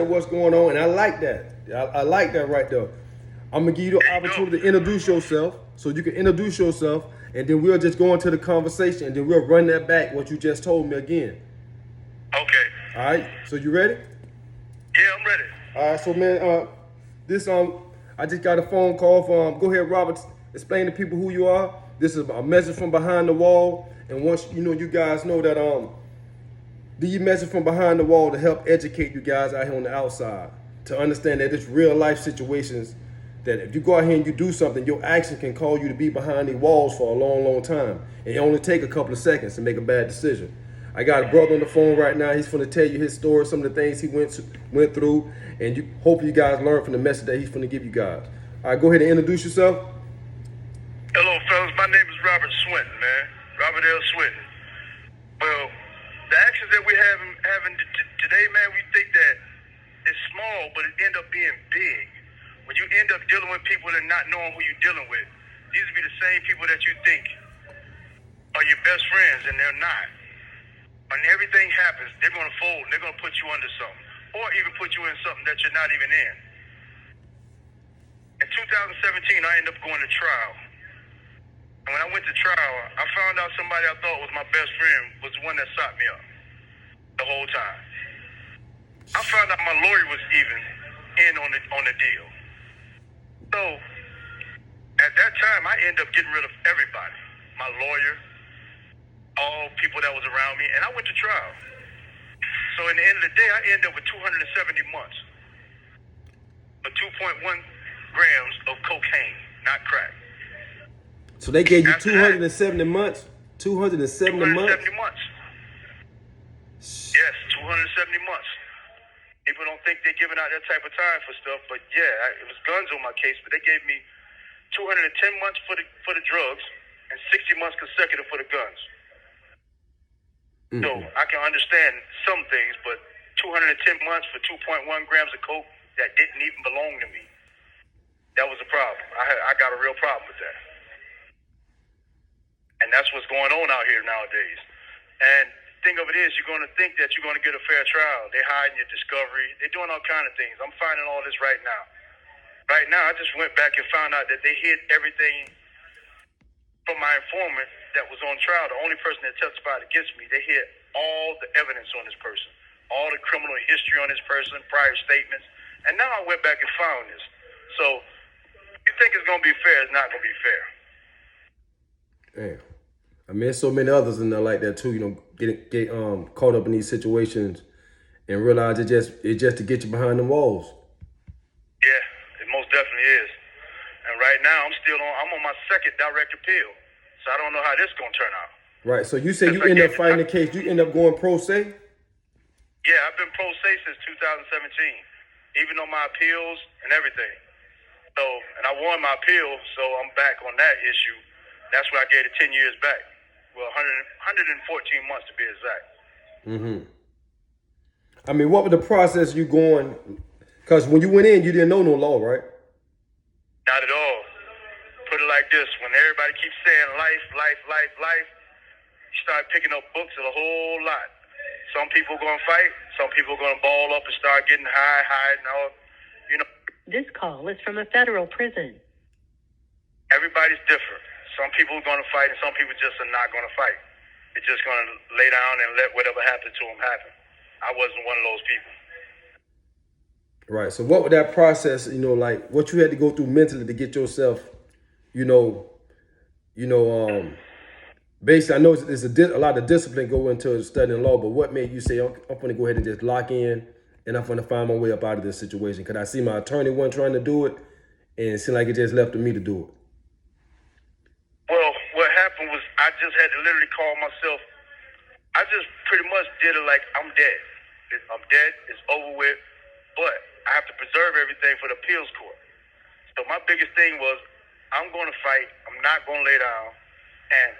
what's going on, and I like that. I like that right there. I'm gonna give you the opportunity to introduce yourself, so you can introduce yourself, and then we'll just go into the conversation, and then we'll run that back what you just told me again. Okay. All right. So you ready? Yeah, I'm ready. All right. So man, this I just got a phone call from. Go ahead, Robert. Explain to people who you are. This is a message from behind the wall, and once you guys know that the message from behind the wall to help educate you guys out here on the outside to understand that it's real life situations that if you go out here and you do something, your action can call you to be behind these walls for a long, long time. And it only take a couple of seconds to make a bad decision. I got a brother on the phone right now. He's going to tell you his story, some of the things he went through, and hope you guys learn from the message that he's going to give you guys. All right, go ahead and introduce yourself. Hello, fellas. My name is Robert Swinton, man. Robert L. Swinton. Well, the actions that we're having today, man, we think that it's small, but it end up being big. When you end up dealing with people and not knowing who you're dealing with, these will be the same people that you think are your best friends, and they're not. When everything happens, they're going to fold, and they're going to put you under something, or even put you in something that you're not even in. In 2017, I ended up going to trial. And when I went to trial, I found out somebody I thought was my best friend was the one that sought me up the whole time. I found out my lawyer was even in on the deal. So at that time, I ended up getting rid of everybody, my lawyer, all people that was around me, and I went to trial. So in the end of the day, I ended up with 270 months for 2.1 grams of cocaine, not crack. So they gave you After 270 months? 270 months? 270 months. Yes, 270 months. People don't think they're giving out that type of time for stuff, but yeah, it was guns on my case, but they gave me 210 months for the drugs and 60 months consecutive for the guns. So I can understand some things, but 210 months for 2.1 grams of coke that didn't even belong to me. That was a problem. I got a real problem with that. And that's what's going on out here nowadays. And thing of it is, you're going to think that you're going to get a fair trial. They're hiding your discovery. They're doing all kind of things. I'm finding all this right now. Right now, I just went back and found out that they hid everything from my informant that was on trial. The only person that testified against me, they hid all the evidence on this person, all the criminal history on this person, prior statements. And now I went back and found this. So you think it's going to be fair, it's not going to be fair. Damn. I mean, there's so many others in there like that too. Get caught up in these situations and realize it's just to get you behind the walls. Yeah, it most definitely is. And right now, I'm on my second direct appeal, so I don't know how this gonna turn out. Right. So you say you end up fighting the case. You end up going pro se. Yeah, I've been pro se since 2017, even on my appeals and everything. So, and I won my appeal, so I'm back on that issue. That's why I gave it 10 years back. Well, 114 months to be exact. I mean, what was the process you going? Because when you went in, you didn't know no law, right? Not at all. Put it like this: when everybody keeps saying life, you start picking up books of a whole lot. Some people are gonna fight. Some people are gonna ball up and start getting high, and all. This call is from a federal prison. Everybody's different. Some people are going to fight, and some people just are not going to fight. They're just going to lay down and let whatever happened to them happen. I wasn't one of those people. Right. So what was that process, like what you had to go through mentally to get yourself, basically, I know there's a lot of discipline go into studying law, but what made you say, I'm going to go ahead and just lock in and I'm going to find my way up out of this situation? Because I see my attorney wasn't trying to do it, and it seemed like it just left to me to do it. Well, what happened was I just had to literally call myself. I just pretty much did it like I'm dead. I'm dead. It's over with. But I have to preserve everything for the appeals court. So my biggest thing was I'm going to fight. I'm not going to lay down. And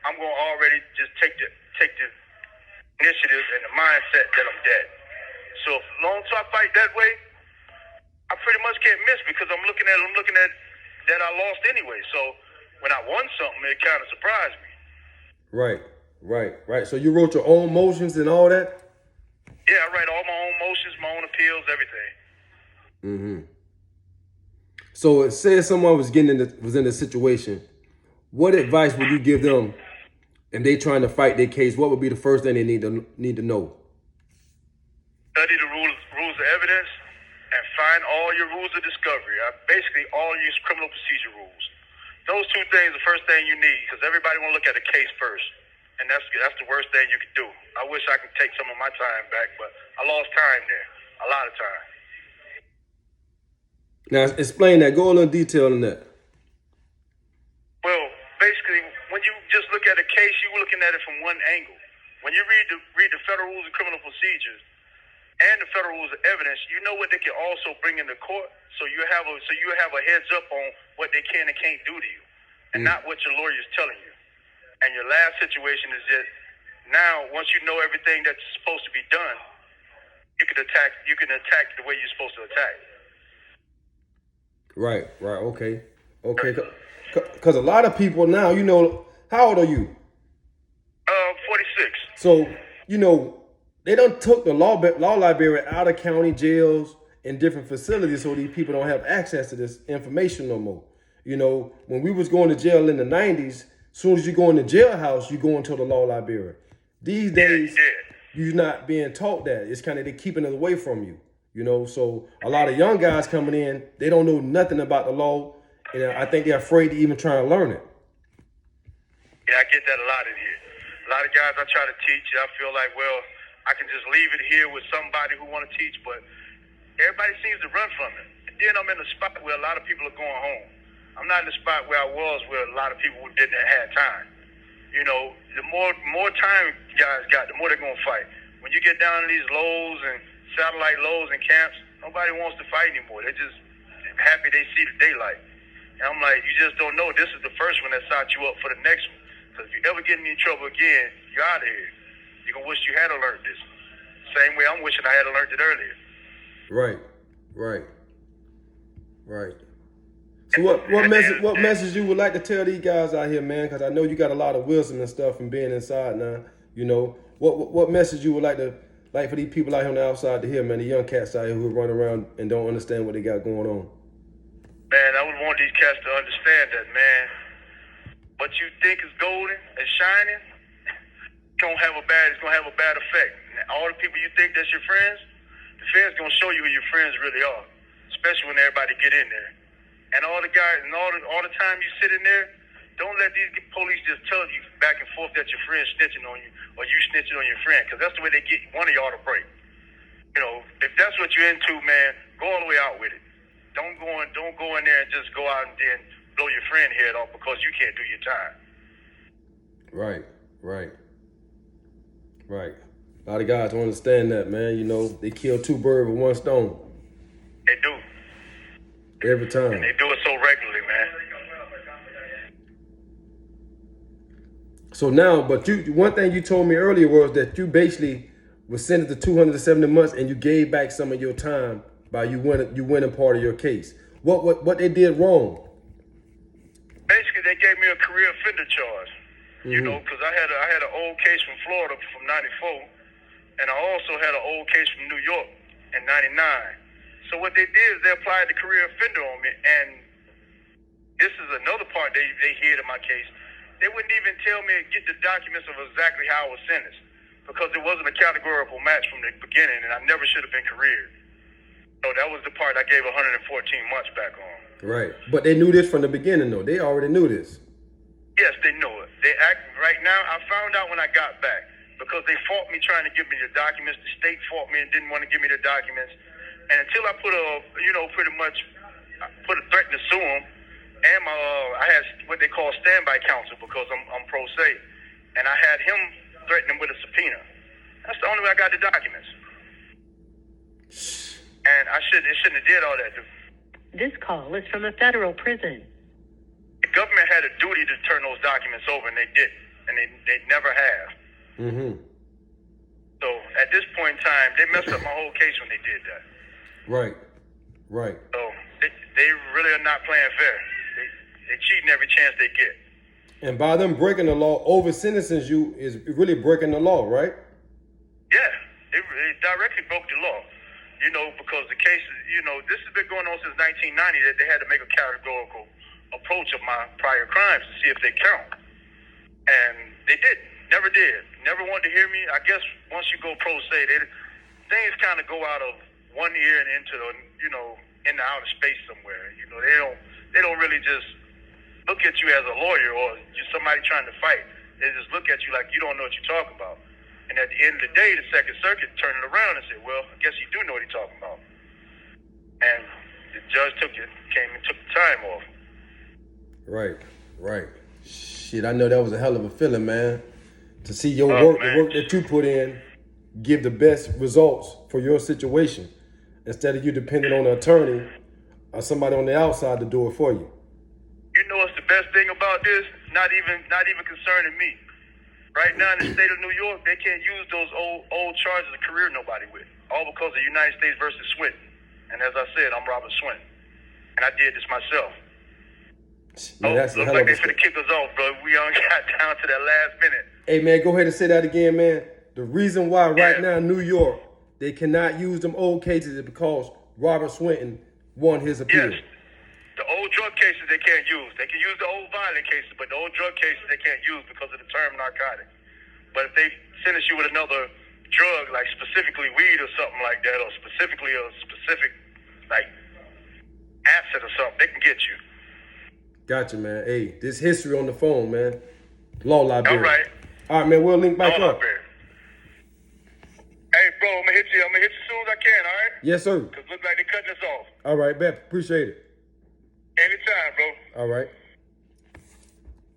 I'm going to already just take the initiative and the mindset that I'm dead. So as long as I fight that way, I pretty much can't miss because I'm looking at that I lost anyway. So when I won something, it kind of surprised me. Right. So you wrote your own motions and all that? Yeah, I write all my own motions, my own appeals, everything. Mm-hmm. So, say if someone was was in a situation, what advice would you give them if they trying to fight their case? What would be the first thing they need to know? Study the rules of evidence and find all your rules of discovery. Basically, all your criminal procedure rules. Those two things, the first thing you need, because everybody want to look at the case first, and that's the worst thing you can do. I wish I could take some of my time back, but I lost time there, a lot of time. Now, explain that. Go a little detail on that. Well, basically, when you just look at a case, you're looking at it from one angle. When you read the federal rules of criminal procedures and the federal rules of evidence, you know what they can also bring into court. So you have a heads up on what they can and can't do to you, and not what your lawyer is telling you. And your last situation is that now, once you know everything that's supposed to be done, you can attack the way you're supposed to attack. Right. Okay. Because a lot of people now, how old are you? 46. So, they done took the law library out of county jails and different facilities so these people don't have access to this information no more. When we was going to jail in the 90s, as soon as you go in the jailhouse, you go into the law library. These days, you're not being taught that. It's kind of they keeping it away from you. So a lot of young guys coming in, they don't know nothing about the law, and I think they're afraid to even try to learn it. Yeah, I get that a lot in here. A lot of guys I try to teach, I feel like, well, I can just leave it here with somebody who want to teach, but everybody seems to run from it. And then I'm in a spot where a lot of people are going home. I'm not in the spot where I was, where a lot of people didn't have time. The more time guys got, the more they're going to fight. When you get down to these lows and satellite lows and camps, nobody wants to fight anymore. They're just happy they see the daylight. And I'm like, you just don't know. This is the first one that set you up for the next one. Because if you ever get in any trouble again, you're out of here. You're going to wish you had learned this. Same way I'm wishing I had learned it earlier. Right. So what message you would like to tell these guys out here, man? Because I know you got a lot of wisdom and stuff from being inside now. What message you would like for these people out here on the outside to hear, man, the young cats out here who run around and don't understand what they got going on? Man, I would want these cats to understand that, man. What you think is golden and shining, it's gonna have a bad effect. And all the people you think that's your friends, the feds gonna show you who your friends really are, especially when everybody get in there. And all the guys and all the time you sit in there, don't let these police just tell you back and forth that your friend's snitching on you or you snitching on your friend, because that's the way they get one of y'all to break. If that's what you're into, man, go all the way out with it. Don't go in there and just go out and then blow your friend head off because you can't do your time. Right. A lot of guys don't understand that, man. They kill two birds with one stone. They do. Every time. And they do it so regularly, man. So now, but one thing you told me earlier was that you basically was sentenced to 270 months and you gave back some of your time by you winning part of your case. What they did wrong? Basically, they gave me a career offender charge. Because I had an old case from Florida from '94, and I also had an old case from New York in '99. So what they did is they applied the career offender on me, and this is another part they hid in my case. They wouldn't even tell me, get the documents of exactly how I was sentenced, because it wasn't a categorical match from the beginning, and I never should have been careered. So that was the part I gave 114 months back on. Right. But they knew this from the beginning, though. They already knew this. Yes, they knew it. Right now, I found out when I got back, because they fought me trying to give me the documents. The state fought me and didn't want to give me the documents. And until I put put a threat to sue them, and I had what they call standby counsel because I'm pro se, and I had him threaten them with a subpoena. That's the only way I got the documents. And it shouldn't have did all that. This call is from a federal prison. The government had a duty to turn those documents over, and they didn't, and they never have. Mm-hmm. So at this point in time, they messed up my whole case when they did that. Right. So they really are not playing fair. They cheating every chance they get. And by them breaking the law, over sentencing you is really breaking the law, right? Yeah, It directly broke the law. You know, because the case, you know, this has been going on since 1990 that they had to make a categorical approach of my prior crimes to see if they count. And they didn't. Never did. Never wanted to hear me. I guess once you go pro se, things kind of go out of one ear and into the, you know, in the outer space somewhere. You know, they don't really just look at you as a lawyer or you're somebody trying to fight. They just look at you like you don't know what you're talking about. And at the end of the day, the Second Circuit turned it around and said, well, I guess you do know what you're talking about. And the judge came and took the time off. Right. Shit, I know that was a hell of a feeling, man. To see your work, the work that you put in, give the best results for your situation. Instead of you depending on an attorney or somebody on the outside to do it for you. You know what's the best thing about this? Not even concerning me. Right now in the state of New York, they can't use those old charges of career nobody with. All because of United States versus Swinton. And as I said, I'm Robert Swinton. And I did this myself. Man, that's looks like they finna kick us off, bro. We only got down to that last minute. Hey, man, go ahead and say that again, man. The reason why right now in New York, they cannot use them old cases is because Robert Swinton won his appeal. Yes. The old drug cases they can't use. They can use the old violent cases, but the old drug cases they can't use because of the term narcotic. But if they sentence you with another drug, like specifically weed or something like that, or specifically a specific like acid or something, they can get you. Gotcha, man. Hey, this history on the phone, man. Law library. All right, man. We'll link back up. Hey, bro, I'm gonna hit you as soon as I can. All right? Yes, sir. Cause look like they're cutting us off. All right, bet. Appreciate it. Anytime, bro. All right.